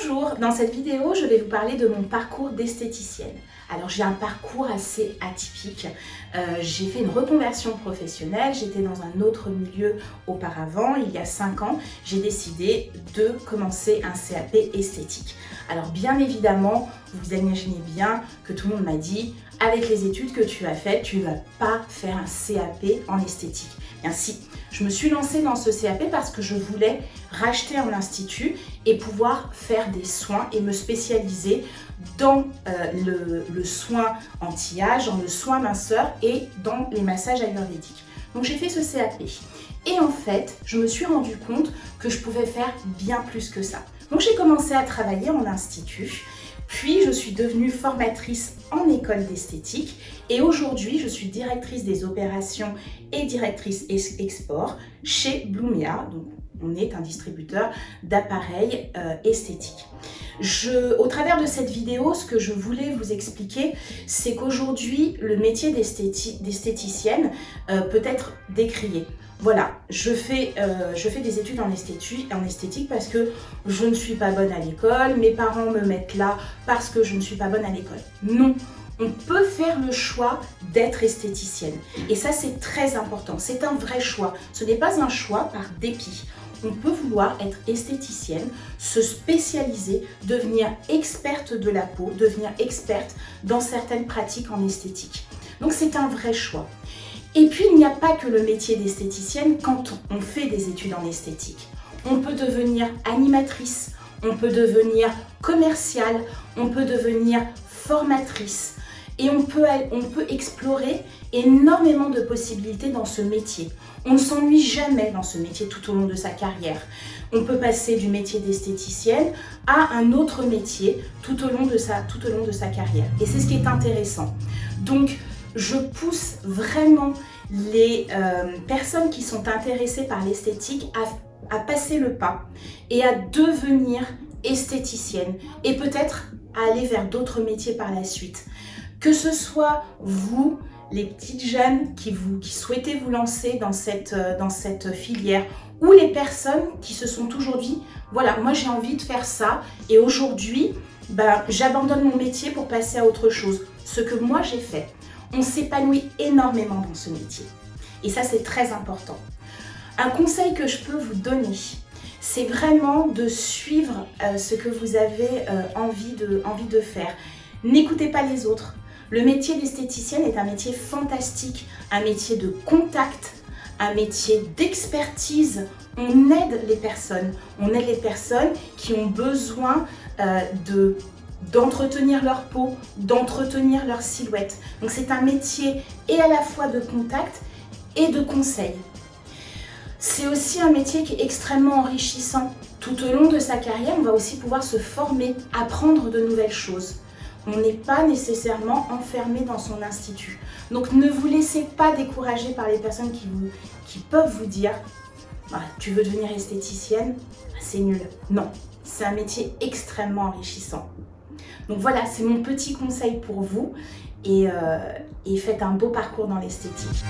Bonjour, dans cette vidéo, je vais vous parler de mon parcours d'esthéticienne. Alors j'ai un parcours assez atypique. J'ai fait une reconversion professionnelle, j'étais dans un autre milieu auparavant, il y a 5 ans, j'ai décidé de commencer un CAP esthétique. Alors bien évidemment, vous imaginez bien que tout le monde m'a dit, avec les études que tu as faites, tu ne vas pas faire un CAP en esthétique. Bien si, je me suis lancée dans ce CAP parce que je voulais racheter un institut et pouvoir faire des soins et me spécialiser dans le soin anti-âge, dans le soin minceur et dans les massages ayurvédiques. Donc j'ai fait ce CAP et en fait, je me suis rendu compte que je pouvais faire bien plus que ça. Donc j'ai commencé à travailler en institut. Puis, je suis devenue formatrice en école d'esthétique et aujourd'hui, je suis directrice des opérations et directrice export chez Blumia. Donc, on est un distributeur d'appareils esthétiques. Au travers de cette vidéo, ce que je voulais vous expliquer, c'est qu'aujourd'hui, le métier d'esthéticienne peut être décrié. Voilà, je fais des études en esthétique parce que je ne suis pas bonne à l'école, mes parents me mettent là parce que je ne suis pas bonne à l'école. Non, on peut faire le choix d'être esthéticienne et ça c'est très important, c'est un vrai choix, ce n'est pas un choix par dépit. On peut vouloir être esthéticienne, se spécialiser, devenir experte de la peau, devenir experte dans certaines pratiques en esthétique. Donc c'est un vrai choix. Et puis, il n'y a pas que le métier d'esthéticienne quand on fait des études en esthétique. On peut devenir animatrice, on peut devenir commerciale, on peut devenir formatrice. Et on peut explorer énormément de possibilités dans ce métier. On ne s'ennuie jamais dans ce métier tout au long de sa carrière. On peut passer du métier d'esthéticienne à un autre métier tout au long de sa carrière. Et c'est ce qui est intéressant. Donc, je pousse vraiment les personnes qui sont intéressées par l'esthétique à passer le pas et à devenir esthéticienne et peut-être à aller vers d'autres métiers par la suite. Que ce soit vous, les petites jeunes qui souhaitez vous lancer dans cette filière ou les personnes qui se sont toujours dit, voilà, moi j'ai envie de faire ça et aujourd'hui, j'abandonne mon métier pour passer à autre chose. Ce que moi j'ai fait. On s'épanouit énormément dans ce métier. Et ça, c'est très important. Un conseil que je peux vous donner, c'est vraiment de suivre ce que vous avez envie de faire. N'écoutez pas les autres. Le métier d'esthéticienne est un métier fantastique, un métier de contact, un métier d'expertise. On aide les personnes qui ont besoin d'entretenir leur peau, d'entretenir leur silhouette. Donc c'est un métier et à la fois de contact et de conseil. C'est aussi un métier qui est extrêmement enrichissant. Tout au long de sa carrière, on va aussi pouvoir se former, apprendre de nouvelles choses. On n'est pas nécessairement enfermé dans son institut. Donc ne vous laissez pas décourager par les personnes qui peuvent vous dire « Tu veux devenir esthéticienne ? C'est nul. » Non, c'est un métier extrêmement enrichissant. Donc voilà, c'est mon petit conseil pour vous et faites un beau parcours dans l'esthétique.